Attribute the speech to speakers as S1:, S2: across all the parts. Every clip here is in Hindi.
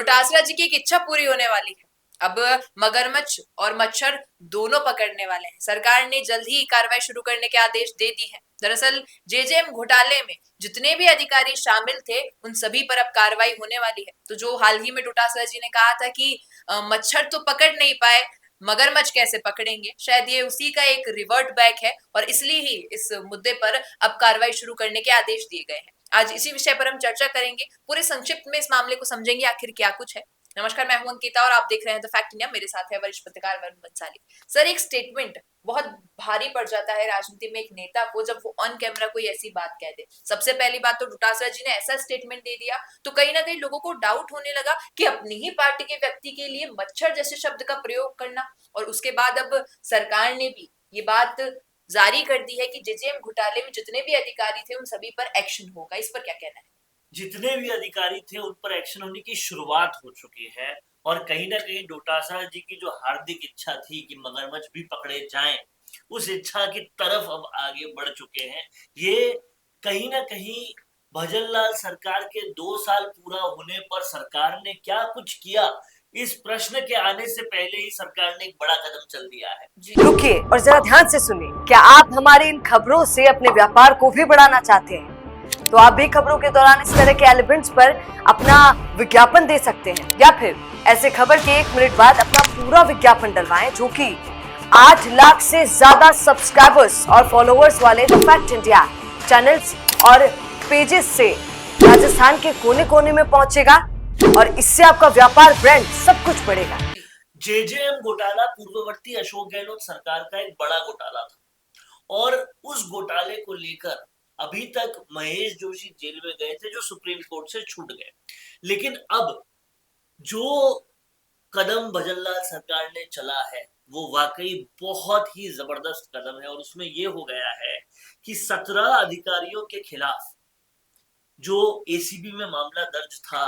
S1: डोटासरा जी की एक इच्छा पूरी होने वाली है। अब मगरमच्छ और मच्छर दोनों पकड़ने वाले हैं। सरकार ने जल्द ही कार्रवाई शुरू करने के आदेश दे दी है। दरअसल जेजेएम घोटाले में जितने भी अधिकारी शामिल थे उन सभी पर अब कार्रवाई होने वाली है। तो जो हाल ही में डोटासरा जी ने कहा था कि मच्छर तो पकड़ नहीं पाए, मगरमच्छ कैसे पकड़ेंगे, शायद ये उसी का एक रिवर्ट बैक है और इसलिए ही इस मुद्दे पर अब कार्रवाई शुरू करने के आदेश दिए गए हैं। आज इसी विषय पर हम चर्चा करेंगे, पूरे संक्षिप्त में इस मामले को समझेंगे आखिर क्या कुछ है। नमस्कार, मैं हूं अंकिता और आप देख रहे हैं द फैक्ट इंडिया। मेरे साथ है वरिष्ठ पत्रकार वरुण बंसाली। सर, एक स्टेटमेंट बहुत भारी पड़ जाता है राजनीति में एक नेता को जब वो ऑन कैमरा कोई ऐसी बात कह दे। सबसे पहली बात तो डोटासरा जी ने ऐसा स्टेटमेंट दे दिया तो कहीं ना कहीं लोगों को डाउट होने लगा कि अपनी ही पार्टी के व्यक्ति के लिए मच्छर जैसे शब्द का प्रयोग करना। और उसके बाद अब सरकार ने भी ये बात जारी कर दी है कि जेजेएम घोटाले में जितने भी अधिकारी थे उन सभी पर एक्शन होगा। इस पर क्या कहना है?
S2: जितने भी अधिकारी थे उन पर एक्शन होने की शुरुआत हो चुकी है और कहीं ना कहीं डोटासरा जी की जो हार्दिक इच्छा थी कि मगरमच्छ भी पकड़े जाएं, उस इच्छा की तरफ अब आगे बढ़ चुके हैं। ये कहीं ना कहीं भजनलाल सरकार के 2 साल पूरा होने पर सरकार ने क्या कुछ किया, इस प्रश्न के आने से पहले ही सरकार ने एक बड़ा कदम चल दिया है।
S3: रुकिए और जरा ध्यान से सुनिए। क्या आप हमारी इन खबरों से अपने व्यापार को भी बढ़ाना चाहते हैं? तो आप भी खबरों के दौरान इस तरह के एलिमेंट्स पर अपना विज्ञापन दे सकते हैं या फिर ऐसे खबर के 1 मिनट बाद अपना पूरा विज्ञापन डलवाएं, जो कि 8 लाख से ज्यादा सब्सक्राइबर्स और फॉलोअर्स वाले द फैक्ट इंडिया चैनल्स और पेजेस से राजस्थान के कोने कोने में पहुंचेगा और इससे आपका व्यापार, ब्रांड सब कुछ बढ़ेगा।
S2: जेजेएम घोटाला पूर्ववर्ती अशोक गहलोत सरकार का एक बड़ा घोटाला था और उस घोटाले को लेकर अभी तक महेश जोशी जेल में गए थे, जो सुप्रीम कोर्ट से छूट गए। लेकिन अब जो कदम भजनलाल सरकार ने चला है वो वाकई बहुत ही जबरदस्त कदम है और उसमें ये हो गया है कि 17 अधिकारियों के खिलाफ जो एसीबी में मामला दर्ज था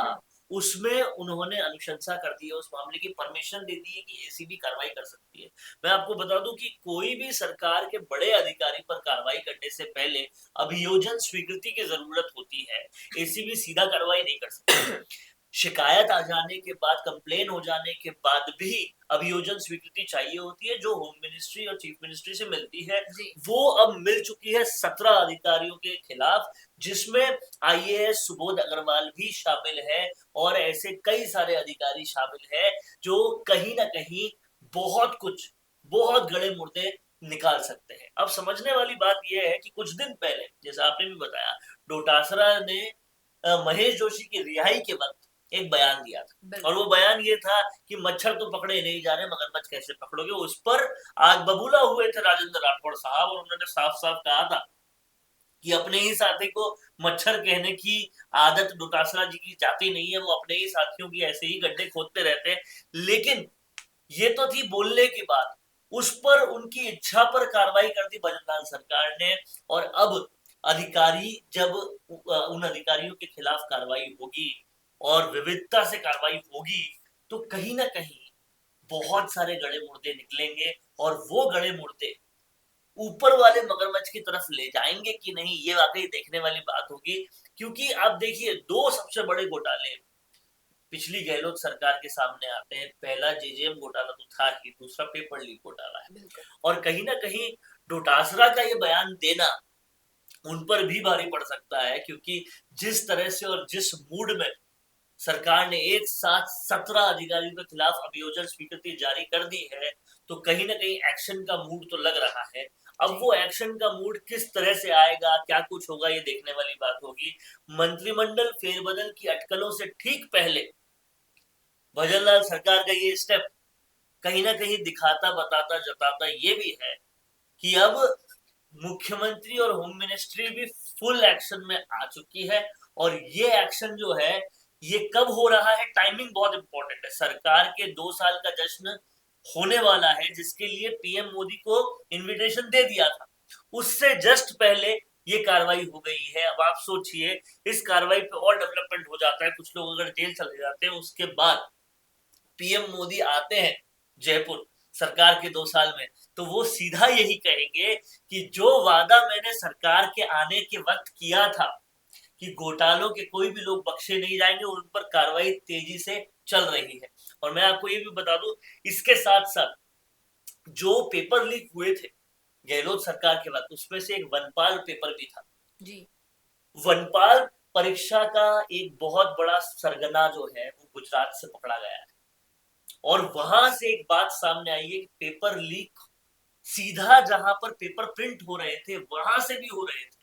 S2: उसमें उन्होंने अनुशंसा कर दी है, उस मामले की परमिशन दे दी है कि एसीबी कार्रवाई कर सकती है। मैं आपको बता दूं कि कोई भी सरकार के बड़े अधिकारी पर कार्रवाई करने से पहले अभियोजन स्वीकृति की जरूरत होती है। एसीबी सीधा कार्रवाई नहीं कर सकती। शिकायत आ जाने के बाद, कंप्लेन हो जाने के बाद भी अभियोजन स्वीकृति चाहिए होती है, जो होम मिनिस्ट्री और चीफ मिनिस्ट्री से मिलती है। वो अब मिल चुकी है 17 अधिकारियों के खिलाफ, जिसमें आईएएस सुबोध अग्रवाल भी शामिल है और ऐसे कई सारे अधिकारी शामिल है जो कहीं ना कहीं बहुत कुछ, बहुत गड़े मुर्दे निकाल सकते हैं। अब समझने वाली बात यह है कि कुछ दिन पहले, जैसा आपने भी बताया, डोटासरा ने महेश जोशी की रिहाई के वक्त एक बयान दिया था और वो बयान ये था कि मच्छर तो पकड़े नहीं जा रहे, मगरमच्छ कैसे पकड़ोगे। उस पर आग बबूला हुए थे राजेंद्र राठौड़ साहब और उन्होंने साफ साफ कहा था कि अपने ही साथी को मच्छर कहने की आदत डोटासरा जी की जाती नहीं है, वो अपने ही साथियों की ऐसे ही गड्ढे खोदते रहते हैं। लेकिन ये तो थी बोलने की बात, उस पर उनकी इच्छा पर कार्रवाई कर दी भजनलाल सरकार ने और अब अधिकारी, जब उन अधिकारियों के खिलाफ कार्रवाई होगी और विविधता से कार्रवाई होगी तो कहीं ना कहीं बहुत सारे गड़े मुर्दे निकलेंगे और वो गड़े मुर्दे ऊपर वाले मगरमच्छ की तरफ ले जाएंगे कि नहीं, ये वाकई देखने वाली बात होगी। क्योंकि आप देखिए, 2 सबसे बड़े घोटाले पिछली गहलोत सरकार के सामने आते हैं। पहला जेजेएम घोटाला तो था ही, दूसरा पेपर लीक घोटाला है और कहीं ना कहीं डोटासरा का ये बयान देना उन पर भी भारी पड़ सकता है, क्योंकि जिस तरह से और जिस मूड में सरकार ने एक साथ 17 अधिकारियों के खिलाफ अभियोजन स्वीकृति जारी कर दी है, तो कहीं ना कहीं एक्शन का मूड तो लग रहा है। अब वो एक्शन का मूड किस तरह से आएगा, क्या कुछ होगा, ये देखने वाली बात होगी। मंत्रिमंडल फेरबदल की अटकलों से ठीक पहले भजनलाल सरकार का ये स्टेप कहीं ना कहीं दिखाता, बताता, जताता ये भी है कि अब मुख्यमंत्री और होम मिनिस्ट्री भी फुल एक्शन में आ चुकी है। और ये एक्शन जो है ये कब हो रहा है, टाइमिंग बहुत इंपॉर्टेंट है। सरकार के 2 साल का जश्न होने वाला है, जिसके लिए पीएम मोदी को इनविटेशन दे दिया था, उससे जस्ट पहले ये कार्रवाई हो गई है। अब आप सोचिए, इस कार्रवाई पे और डेवलपमेंट हो जाता है, कुछ लोग अगर जेल चले जाते हैं, उसके बाद पीएम मोदी आते हैं जयपुर सरकार के 2 साल में, तो वो सीधा यही कहेंगे कि जो वादा मैंने सरकार के आने के वक्त किया था कि घोटालों के कोई भी लोग बख्शे नहीं जाएंगे, उन पर कार्रवाई तेजी से चल रही है। और मैं आपको ये भी बता दूं, इसके साथ साथ जो पेपर लीक हुए थे गहलोत सरकार के बाद, उसमें से एक वनपाल पेपर भी था
S1: जी।
S2: वनपाल परीक्षा का एक बहुत बड़ा सरगना जो है वो गुजरात से पकड़ा गया है, और वहां से एक बात सामने आई है कि पेपर लीक सीधा जहां पर पेपर प्रिंट हो रहे थे वहां से भी हो रहे थे।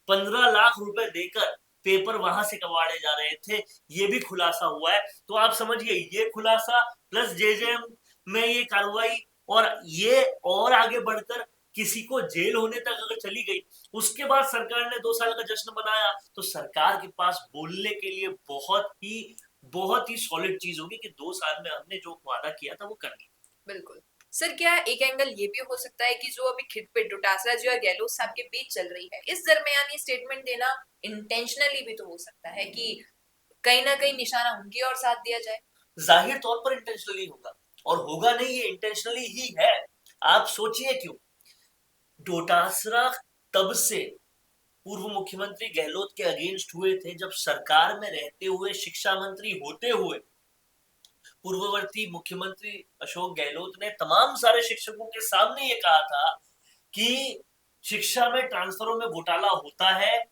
S2: 15 लाख रुपए देकर पेपर वहां से कबाड़े जा रहे थे, ये भी खुलासा हुआ है। तो आप समझिए, ये खुलासा प्लस जेजेएम में ये कार्रवाई, और ये और आगे बढ़कर किसी को जेल होने तक अगर चली गई, उसके बाद सरकार ने 2 साल का जश्न मनाया, तो सरकार के पास बोलने के लिए बहुत ही सॉलिड चीज होगी कि 2 साल में हमने जो वादा किया था वो कर दिया।
S1: बिल्कुल सर, क्या एक एंगल ये भी हो सकता है कि जो अभी खिटपिट डोटासरा जी और गहलोत साहब के बीच चल रही है, इस दरमियान ये स्टेटमेंट देना इंटेंशनली भी तो हो सकता है कि कहीं ना कहीं निशाना उनकी ओर साथ दिया जाए?
S2: जाहिर तौर पर इंटेंशनली होगा, और होगा नहीं, ये इंटेंशनली ही है। आप सोचिए क्यों, डोटासरा तब से पूर्व मुख्यमंत्री गहलोत के अगेंस्ट हुए थे जब सरकार में रहते हुए, शिक्षा मंत्री होते हुए पूर्ववर्ती मुख्यमंत्री अशोक गहलोत ने तमाम सारे शिक्षकों के सामने ये कहा था कि शिक्षा में ट्रांसफरों में घोटाला होता है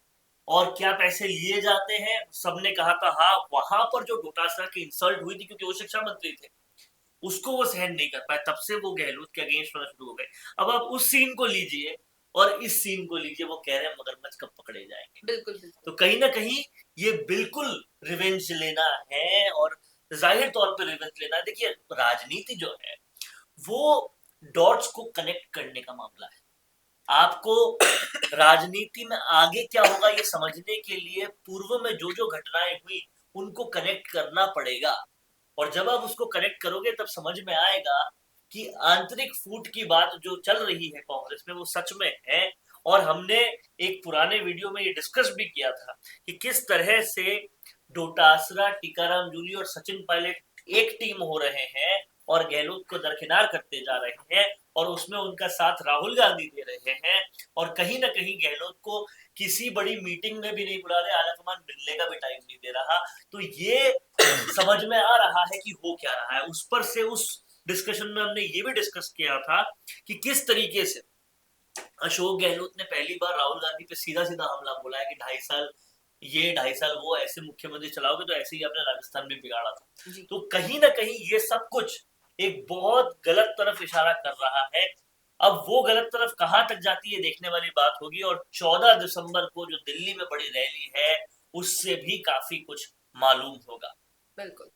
S2: और क्या पैसे लिए जाते हैं। सबने कहा था हाँ, वहां पर जो डोटासरा की इंसल्ट हुई थी, क्योंकि वो शिक्षा मंत्री थे, उसको वो सहन नहीं कर पाए, तब से वो गहलोत के अगेंस्ट होना शुरू हो गए। अब आप उस सीन को लीजिए और इस सीन को लीजिए, वो कह रहे हैं मगरमच्छ कब पकड़े जाएंगे।
S1: बिल्कुल बिल्कुल।
S2: तो कहीं ना कहीं ये बिल्कुल रिवेंज लेना है, और जाहिर तौर पे रिवेंज लेना है। देखिए, राजनीति जो है वो डॉट्स को कनेक्ट करने का मामला है। आपको राजनीति में आगे क्या होगा ये समझने के लिए पूर्व में जो जो घटनाएं हुई उनको कनेक्ट करना पड़ेगा, और जब आप उसको कनेक्ट करोगे तब समझ में आएगा कि आंतरिक फूट की बात जो चल रही है कांग्रेस में वो सच में है। और हमने एक पुराने वीडियो में ये डिस्कस भी किया था कि किस तरह से डोटासरा, टीकाराम जूली और सचिन पायलट एक टीम हो रहे हैं और गहलोत को दरकिनार करते जा रहे हैं, और उसमें उनका साथ राहुल गांधी दे रहे हैं, और कहीं ना कहीं गहलोत को किसी बड़ी मीटिंग में भी नहीं बुला रहे, आलाकमान मिलने का भी टाइम नहीं दे रहा। तो ये समझ में आ रहा है कि हो क्या रहा है। उस पर से उस डिस्कशन में हमने ये भी डिस्कस किया था कि किस तरीके से अशोक गहलोत ने पहली बार राहुल गांधी पे सीधा सीधा हमला बोला है कि 2.5 साल ये 2.5 साल वो ऐसे मुख्यमंत्री चलाओगे तो ऐसे ही आपने राजस्थान में बिगाड़ा था। तो कहीं ना कहीं ये सब कुछ एक बहुत गलत तरफ इशारा कर रहा है। अब वो गलत तरफ कहां तक जाती है देखने वाली बात होगी, और 14 दिसंबर को जो दिल्ली में बड़ी रैली है उससे भी काफी कुछ मालूम होगा।
S1: बिल्कुल।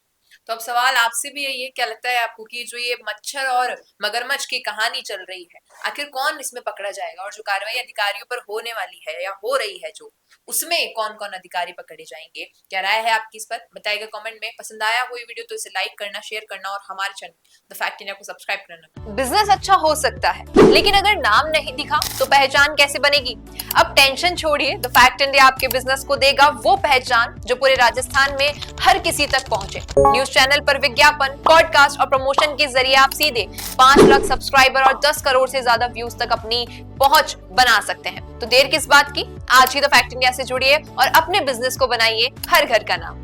S1: तो अब सवाल आपसे भी यही है, क्या लगता है आपको कि जो ये मच्छर और मगरमच्छ की कहानी चल रही है, आखिर कौन इसमें पकड़ा जाएगा, और जो कार्रवाई अधिकारियों पर होने वाली है या हो रही है जो, उसमें कौन कौन अधिकारी पकड़े जाएंगे? क्या राय है आपकी इस पर, बताइएगा कमेंट में। पसंद आया हो ये वीडियो तो इसे लाइक करना, शेयर करना, और हमारे चैनल द फैक्ट इंडिया को सब्सक्राइब करना।
S3: बिजनेस अच्छा हो सकता है, लेकिन अगर नाम नहीं दिखा तो पहचान कैसे बनेगी? अब टेंशन छोड़िए, द फैक्ट इंडिया आपके बिजनेस को देगा वो पहचान जो पूरे राजस्थान में हर किसी तक पहुंचे। न्यूज चैनल पर विज्ञापन, पॉडकास्ट और प्रमोशन के जरिए आप सीधे 5 लाख सब्सक्राइबर और 10 करोड़ से ज्यादा व्यूज तक अपनी पहुंच बना सकते हैं। तो देर किस बात की, आज ही द फैक्ट इंडिया से जुड़िए और अपने बिजनेस को बनाइए हर घर का नाम।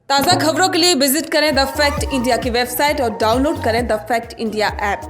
S4: ताज़ा खबरों के लिए विजिट करें द फैक्ट इंडिया की वेबसाइट और डाउनलोड करें द फैक्ट इंडिया ऐप।